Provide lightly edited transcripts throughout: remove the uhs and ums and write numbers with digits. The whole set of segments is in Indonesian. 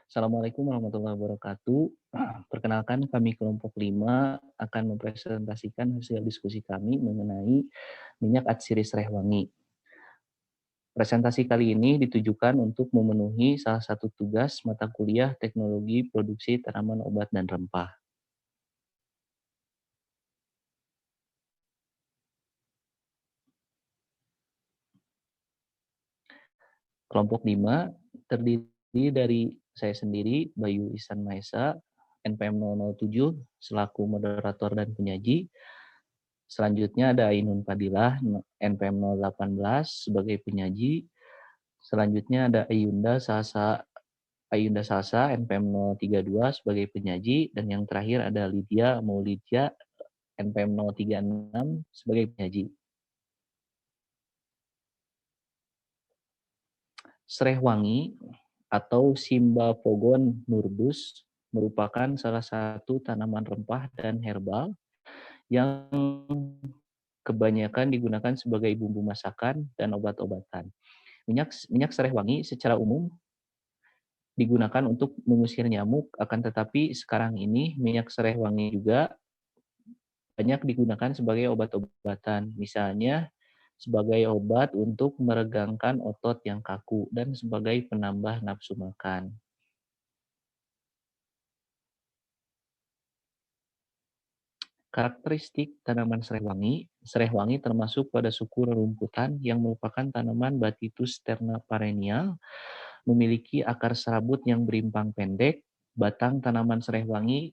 Assalamualaikum warahmatullahi wabarakatuh. Perkenalkan kami kelompok 5 akan mempresentasikan hasil diskusi kami mengenai minyak atsiri serai wangi. Presentasi kali ini ditujukan untuk memenuhi salah satu tugas mata kuliah Teknologi Produksi Tanaman Obat dan Rempah. Kelompok 5 terdiri dari saya sendiri, Bayu Ihsan Maesa, NPM 007 selaku moderator dan penyaji. Selanjutnya ada Ainun Fadilah, NPM 018 sebagai penyaji. Selanjutnya ada Ayunda Salsa, NPM 032 sebagai penyaji. Dan yang terakhir ada Lydia Maulidia, NPM 036 sebagai penyaji. Serai wangi atau Cymbopogon nurdus merupakan salah satu tanaman rempah dan herbal yang kebanyakan digunakan sebagai bumbu masakan dan obat-obatan. Minyak serai wangi secara umum digunakan untuk mengusir nyamuk, akan tetapi sekarang ini minyak serai wangi juga banyak digunakan sebagai obat-obatan, misalnya sebagai obat untuk meregangkan otot yang kaku dan sebagai penambah nafsu makan. Karakteristik tanaman serai wangi termasuk pada suku rerumputan yang merupakan tanaman Batitus terna perennial, memiliki akar serabut yang berimpang pendek, batang tanaman serai wangi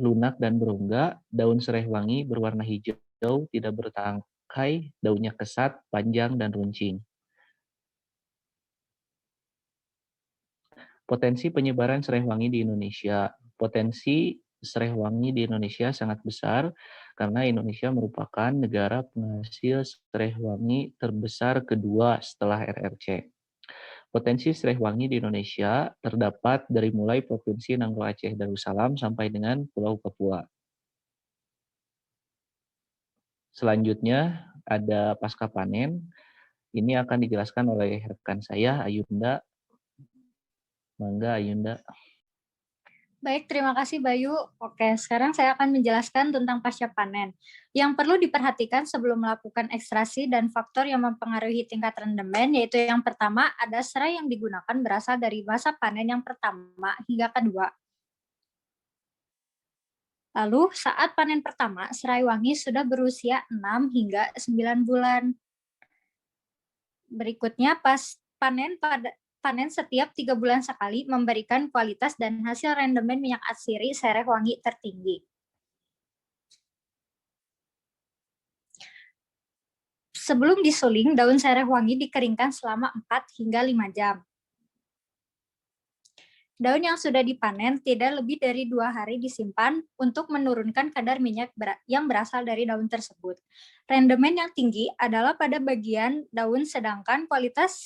lunak dan berongga, daun serai wangi berwarna hijau, tidak bertangkai, daunnya kesat, panjang, dan runcing. Potensi penyebaran serai wangi di Indonesia. Potensi serai wangi di Indonesia sangat besar karena Indonesia merupakan negara penghasil serai wangi terbesar kedua setelah RRC. Potensi serai wangi di Indonesia terdapat dari mulai Provinsi Nangro Aceh Darussalam sampai dengan Pulau Papua. Selanjutnya ada pasca panen. Ini akan dijelaskan oleh rekan saya, Ayunda. Mangga, Ayunda. Baik, terima kasih Bayu. Oke, sekarang saya akan menjelaskan tentang pasca panen. Yang perlu diperhatikan sebelum melakukan ekstraksi dan faktor yang mempengaruhi tingkat rendemen, yaitu yang pertama ada serai yang digunakan berasal dari masa panen yang pertama hingga kedua. Lalu saat panen pertama, serai wangi sudah berusia 6 hingga 9 bulan. Berikutnya pas panen setiap 3 bulan sekali memberikan kualitas dan hasil rendemen minyak atsiri serai wangi tertinggi. Sebelum disuling, daun serai wangi dikeringkan selama 4 hingga 5 jam. Daun yang sudah dipanen tidak lebih dari 2 hari disimpan untuk menurunkan kadar minyak yang berasal dari daun tersebut. Rendemen yang tinggi adalah pada bagian daun, sedangkan kualitas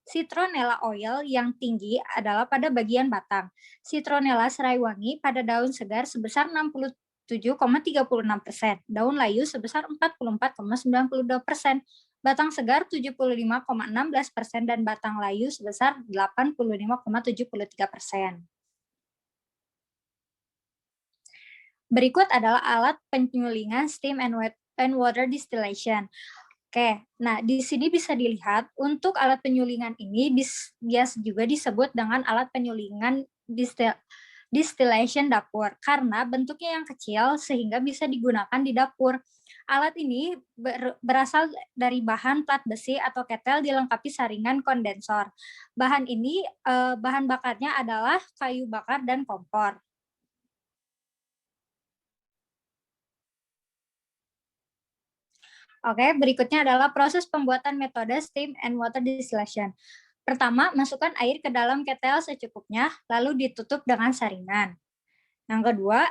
citronella oil yang tinggi adalah pada bagian batang. Citronella serai wangi pada daun segar sebesar 67,36%, daun layu sebesar 44,92%, batang segar 75,16% dan batang layu sebesar 85,73%. Berikut adalah alat penyulingan steam and water distillation. Oke, nah di sini bisa dilihat untuk alat penyulingan ini biasa juga disebut dengan alat penyulingan distillation dapur karena bentuknya yang kecil sehingga bisa digunakan di dapur. Alat ini berasal dari bahan plat besi atau ketel dilengkapi saringan kondensor. Bahan ini bahan bakarnya adalah kayu bakar dan kompor. Oke, berikutnya adalah proses pembuatan metode steam and water distillation. Pertama, masukkan air ke dalam ketel secukupnya, lalu ditutup dengan saringan. Yang kedua,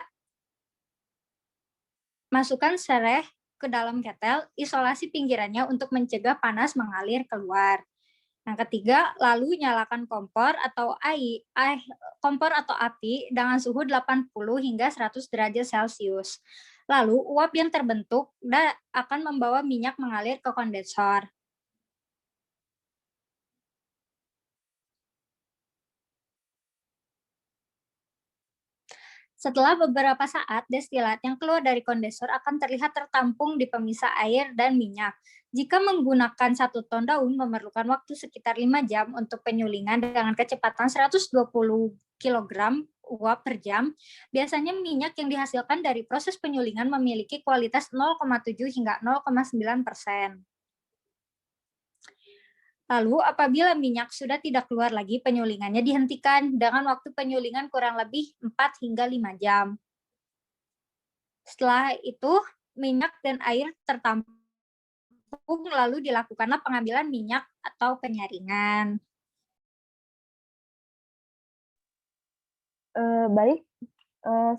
masukkan serai ke dalam ketel, isolasi pinggirannya untuk mencegah panas mengalir keluar. Yang ketiga, lalu nyalakan kompor atau api dengan suhu 80 hingga 100 derajat Celcius. Lalu, uap yang terbentuk akan membawa minyak mengalir ke kondensor. Setelah beberapa saat, destilat yang keluar dari kondensor akan terlihat tertampung di pemisah air dan minyak. Jika menggunakan 1 ton daun, memerlukan waktu sekitar 5 jam untuk penyulingan dengan kecepatan 120 kg uap per jam. Biasanya minyak yang dihasilkan dari proses penyulingan memiliki kualitas 0,7 hingga 0,9%. Lalu, apabila minyak sudah tidak keluar lagi, penyulingannya dihentikan dengan waktu penyulingan kurang lebih 4 hingga 5 jam. Setelah itu, minyak dan air tertampung, lalu dilakukanlah pengambilan minyak atau penyaringan. Baik,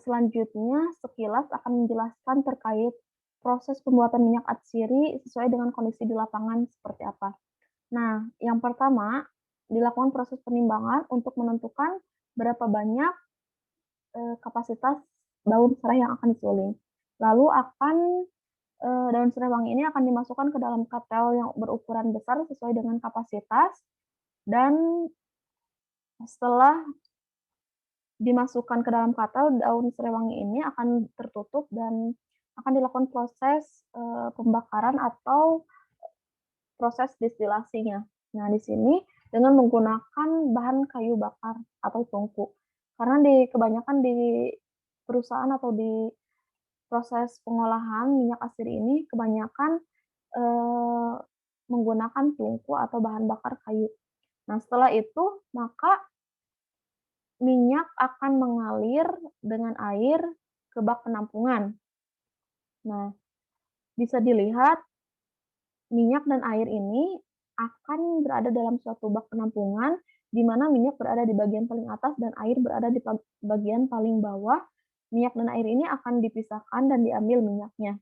selanjutnya sekilas akan menjelaskan terkait proses pembuatan minyak atsiri sesuai dengan kondisi di lapangan seperti apa. Nah, yang pertama, dilakukan proses penimbangan untuk menentukan berapa banyak kapasitas daun serai yang akan disuling. Lalu daun serai wangi ini akan dimasukkan ke dalam katel yang berukuran besar sesuai dengan kapasitas, dan setelah dimasukkan ke dalam katel, daun serai wangi ini akan tertutup dan akan dilakukan proses pembakaran atau proses distilasinya. Nah, di sini dengan menggunakan bahan kayu bakar atau tungku. Karena kebanyakan di perusahaan atau di proses pengolahan minyak atsiri ini kebanyakan menggunakan tungku atau bahan bakar kayu. Nah, setelah itu maka minyak akan mengalir dengan air ke bak penampungan. Nah, bisa dilihat minyak dan air ini akan berada dalam suatu bak penampungan, di mana minyak berada di bagian paling atas dan air berada di bagian paling bawah. Minyak dan air ini akan dipisahkan dan diambil minyaknya.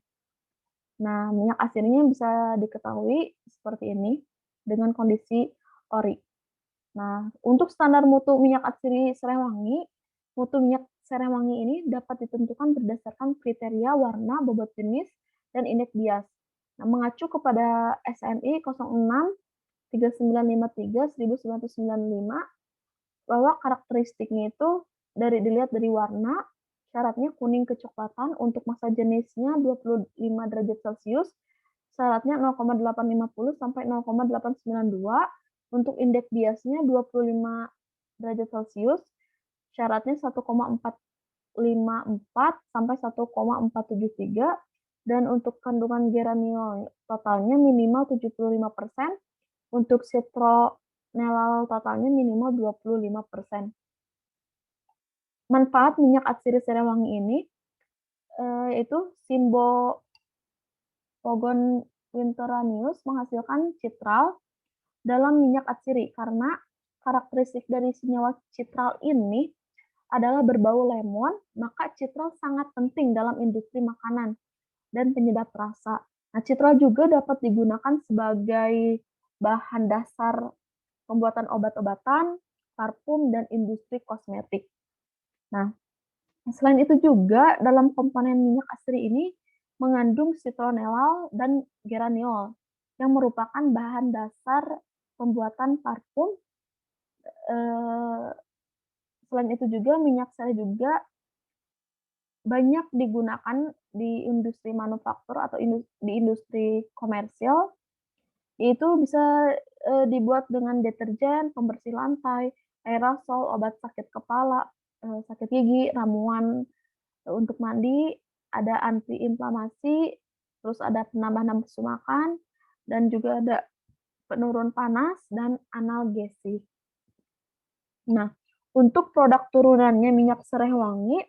Nah, minyak atsirinya bisa diketahui seperti ini dengan kondisi ori. Nah, untuk standar mutu minyak atsiri serai wangi, mutu minyak serai wangi ini dapat ditentukan berdasarkan kriteria warna, bobot jenis, dan indeks bias. Nah, mengacu kepada SNI 06 3953 1995 bahwa karakteristiknya itu dilihat dari warna, syaratnya kuning kecoklatan, untuk massa jenisnya 25 derajat Celcius, syaratnya 0,850 sampai 0,892, untuk indeks biasnya 25 derajat Celcius, syaratnya 1,454 sampai 1,473, dan untuk kandungan geraniol totalnya minimal 75%, untuk citronellal totalnya minimal 25%. Manfaat minyak atsiri serai wangi ini yaitu Simbopogon winteranius menghasilkan citral dalam minyak atsiri karena karakteristik dari senyawa citral ini adalah berbau lemon, maka citral sangat penting dalam industri makanan dan penyedap rasa. Nah, citral juga dapat digunakan sebagai bahan dasar pembuatan obat-obatan, parfum, dan industri kosmetik. Nah, selain itu juga dalam komponen minyak atsiri ini mengandung citronellal dan geraniol yang merupakan bahan dasar pembuatan parfum. Selain itu juga minyak serai juga banyak digunakan di industri manufaktur atau di industri komersial, yaitu bisa dibuat dengan deterjen, pembersih lantai, aerosol, obat sakit kepala, sakit gigi, ramuan untuk mandi, ada antiinflamasi, terus ada penambah nafsu makan, dan juga ada penurun panas dan analgesik. Nah, untuk produk turunannya minyak serai wangi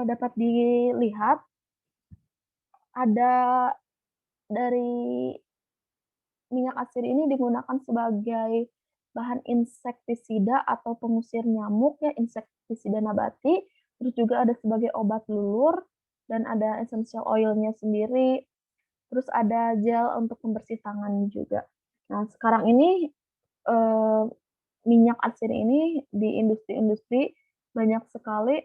dapat dilihat ada dari minyak atsiri ini digunakan sebagai bahan insektisida atau pengusir nyamuk ya, insektisida nabati, terus juga ada sebagai obat lulur, dan ada essential oil-nya sendiri, terus ada gel untuk pembersih tangan juga. Nah, sekarang ini minyak atsiri ini di industri-industri banyak sekali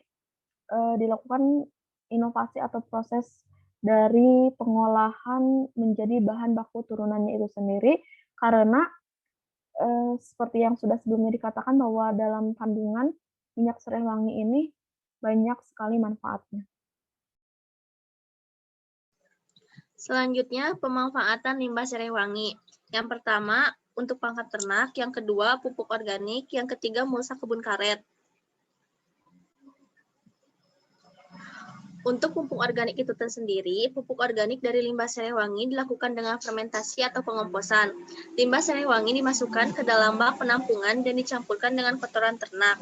dilakukan inovasi atau proses dari pengolahan menjadi bahan baku turunannya itu sendiri, karena seperti yang sudah sebelumnya dikatakan bahwa dalam kandungan minyak serai wangi ini banyak sekali manfaatnya. Selanjutnya, pemanfaatan limbah serai wangi. Yang pertama, untuk pangkat ternak, yang kedua, pupuk organik, yang ketiga, mulsa kebun karet. Untuk pupuk organik itu tersendiri, pupuk organik dari limbah serai wangi dilakukan dengan fermentasi atau pengomposan. Limbah serai wangi dimasukkan ke dalam bak penampungan dan dicampurkan dengan kotoran ternak.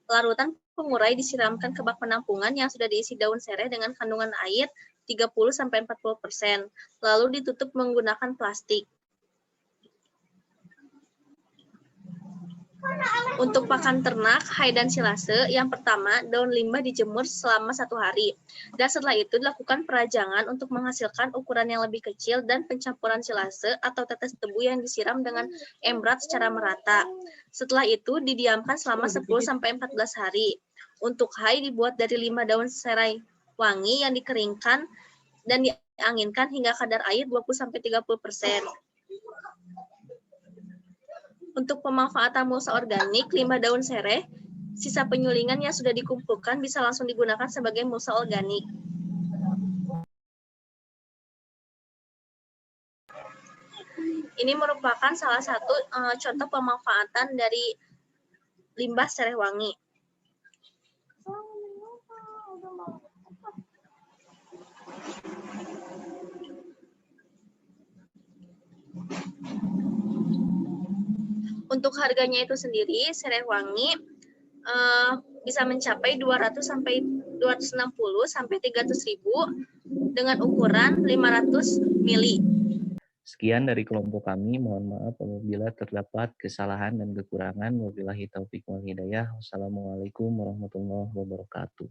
Larutan pengurai disiramkan ke bak penampungan yang sudah diisi daun serai dengan kandungan air 30-40%, lalu ditutup menggunakan plastik. Untuk pakan ternak, hai dan silase, yang pertama, daun limbah dijemur selama 1 hari. Dan setelah itu dilakukan perajangan untuk menghasilkan ukuran yang lebih kecil dan pencampuran silase atau tetes tebu yang disiram dengan embrat secara merata. Setelah itu didiamkan selama 10-14 hari. Untuk hai dibuat dari 5 daun serai wangi yang dikeringkan dan dianginkan hingga kadar air 20-30%. Untuk pemanfaatan mulsa organik, limbah daun serai, sisa penyulingan yang sudah dikumpulkan bisa langsung digunakan sebagai mulsa organik. Ini merupakan salah satu contoh pemanfaatan dari limbah serai wangi. Untuk harganya itu sendiri, serai wangi bisa mencapai 200 sampai 260 sampai 300.000 dengan ukuran 500 mili. Sekian dari kelompok kami. Mohon maaf apabila terdapat kesalahan dan kekurangan. Wabillahi taufiq wal hidayah. Wassalamualaikum warahmatullahi wabarakatuh.